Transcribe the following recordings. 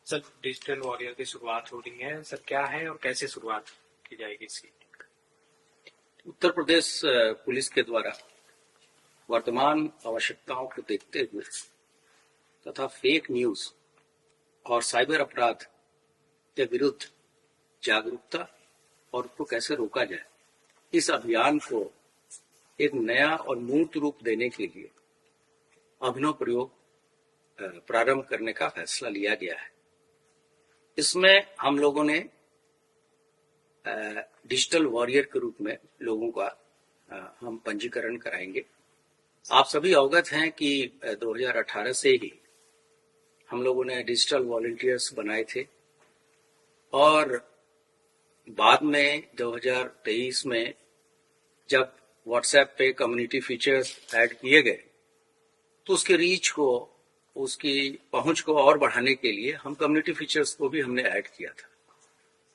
Sir, digital warrior की शुरुआत हो रही है सर, क्या है और कैसे शुरुआत की जाएगी इसकी? उत्तर प्रदेश पुलिस के द्वारा वर्तमान आवश्यकताओं को देखते हुए तथा फेक न्यूज और साइबर अपराध के विरुद्ध जागरूकता और उसको कैसे रोका जाए, इस अभियान को एक नया और मूर्त रूप देने के लिए अभिनव प्रयोग प्रारंभ करने का फैसला लिया गया है। इसमें हम लोगों ने डिजिटल वॉरियर के रूप में लोगों का हम पंजीकरण कराएंगे। आप सभी अवगत हैं कि 2018 से ही हम लोगों ने डिजिटल वॉलंटियर्स बनाए थे और बाद में 2023 में जब व्हाट्सएप पे कम्युनिटी फीचर्स ऐड किए गए तो उसके रीच को, उसकी पहुंच को और बढ़ाने के लिए हम कम्युनिटी फीचर्स को भी हमने ऐड किया था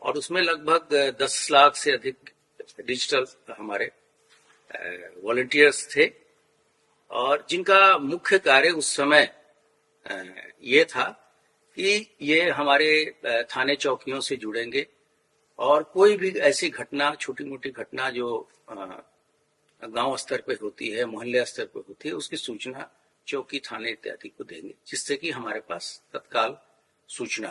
और उसमें लगभग 10 लाख से अधिक डिजिटल हमारे वॉलंटियर्स थे और जिनका मुख्य कार्य उस समय ये था कि ये हमारे थाने चौकियों से जुड़ेंगे और कोई भी ऐसी घटना, छोटी मोटी घटना जो गांव स्तर पे होती है, मोहल्ले स्तर पे होती है, उसकी सूचना चौकी, थाने इत्यादि को देंगे, जिससे कि हमारे पास तत्काल सूचना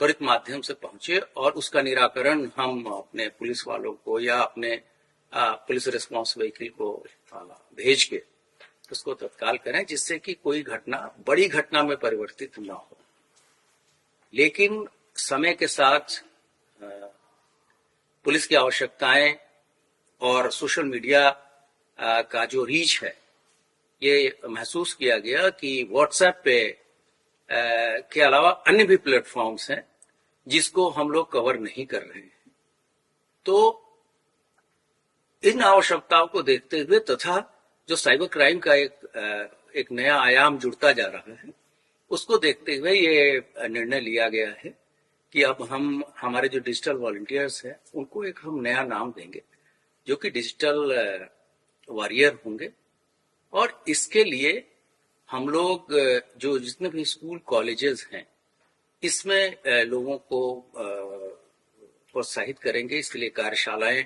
त्वरित माध्यम से पहुंचे और उसका निराकरण हम अपने पुलिस वालों को या अपने पुलिस रिस्पांस व्हीकल को भेज के उसको तत्काल करें, जिससे कि कोई घटना बड़ी घटना में परिवर्तित न हो। लेकिन समय के साथ पुलिस की आवश्यकताएं और सोशल मीडिया का जो रीच है, ये महसूस किया गया कि व्हाट्सएप पे के अलावा अन्य भी प्लेटफॉर्म्स हैं जिसको हम लोग कवर नहीं कर रहे हैं। तो इन आवश्यकताओं को देखते हुए तथा जो साइबर क्राइम का एक नया आयाम जुड़ता जा रहा है, उसको देखते हुए ये निर्णय लिया गया है कि अब हम हमारे जो डिजिटल वॉलंटियर्स हैं उनको एक हम नया नाम देंगे जो कि डिजिटल वॉरियर होंगे। और इसके लिए हम लोग जो जितने भी स्कूल कॉलेजेस हैं इसमें लोगों को प्रोत्साहित करेंगे। इसके लिए कार्यशालाएं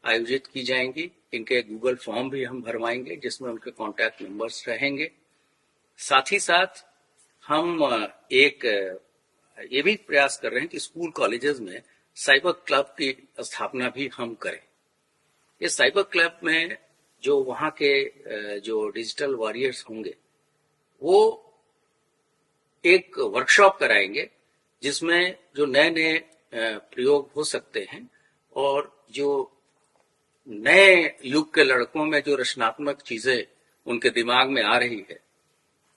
आयोजित की जाएंगी। इनके गूगल फॉर्म भी हम भरवाएंगे जिसमें उनके कॉन्टैक्ट नंबर्स रहेंगे। साथ ही साथ हम एक ये भी प्रयास कर रहे हैं कि स्कूल कॉलेजेस में साइबर क्लब की स्थापना भी हम करें। ये साइबर क्लब में जो वहाँ के जो डिजिटल वॉरियर्स होंगे वो एक वर्कशॉप कराएंगे जिसमें जो नए नए प्रयोग हो सकते हैं और जो नए युग के लड़कों में जो रचनात्मक चीजें उनके दिमाग में आ रही है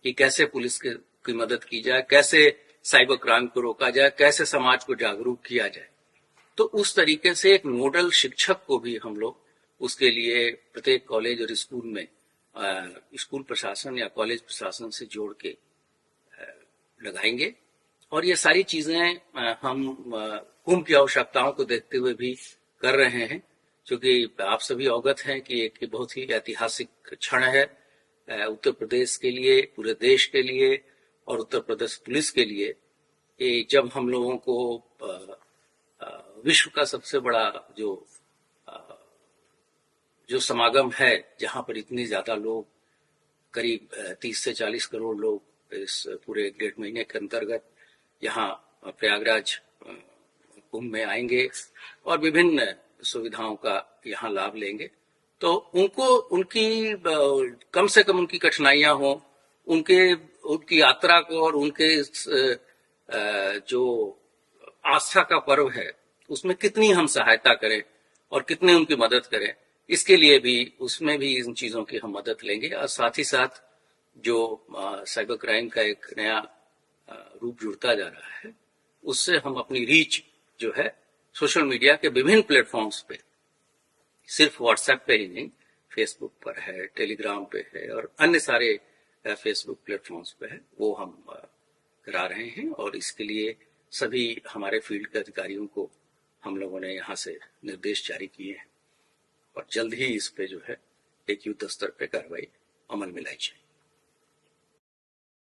कि कैसे पुलिस की मदद की जाए, कैसे साइबर क्राइम को रोका जाए, कैसे समाज को जागरूक किया जाए। तो उस तरीके से एक नोडल शिक्षक को भी हम लोग उसके लिए प्रत्येक कॉलेज और स्कूल में स्कूल प्रशासन या कॉलेज प्रशासन से जोड़ के लगाएंगे। और ये सारी चीजें हम कुंभ की आवश्यकताओं को देखते हुए भी कर रहे हैं, क्योंकि आप सभी अवगत हैं कि एक बहुत ही ऐतिहासिक क्षण है उत्तर प्रदेश के लिए, पूरे देश के लिए और उत्तर प्रदेश पुलिस के लिए, जब हम लोगों को विश्व का सबसे बड़ा जो समागम है, जहां पर इतनी ज्यादा लोग, करीब 30 से 40 करोड़ लोग इस पूरे 1.5 महीने के अंतर्गत यहाँ प्रयागराज कुंभ में आएंगे और विभिन्न सुविधाओं का यहाँ लाभ लेंगे। तो उनको उनकी कम से कम उनकी कठिनाइयां हो, उनकी यात्रा को और उनके जो आस्था का पर्व है उसमें कितनी हम सहायता करें और कितनी उनकी मदद करें, इसके लिए भी उसमें भी इन चीजों की हम मदद लेंगे। और साथ ही साथ जो साइबर क्राइम का एक नया रूप जुड़ता जा रहा है, उससे हम अपनी रीच जो है सोशल मीडिया के विभिन्न प्लेटफॉर्म्स पे, सिर्फ व्हाट्सएप पे ही नहीं, फेसबुक पर है, टेलीग्राम पे है और अन्य सारे फेसबुक प्लेटफॉर्म्स पे है, वो हम करा रहे हैं। और इसके लिए सभी हमारे फील्ड के अधिकारियों को हम लोगों ने यहाँ से निर्देश जारी किए हैं और जल्द ही इस पे जो है एक युद्ध स्तर पे कार्रवाई अमल में लाई जाए।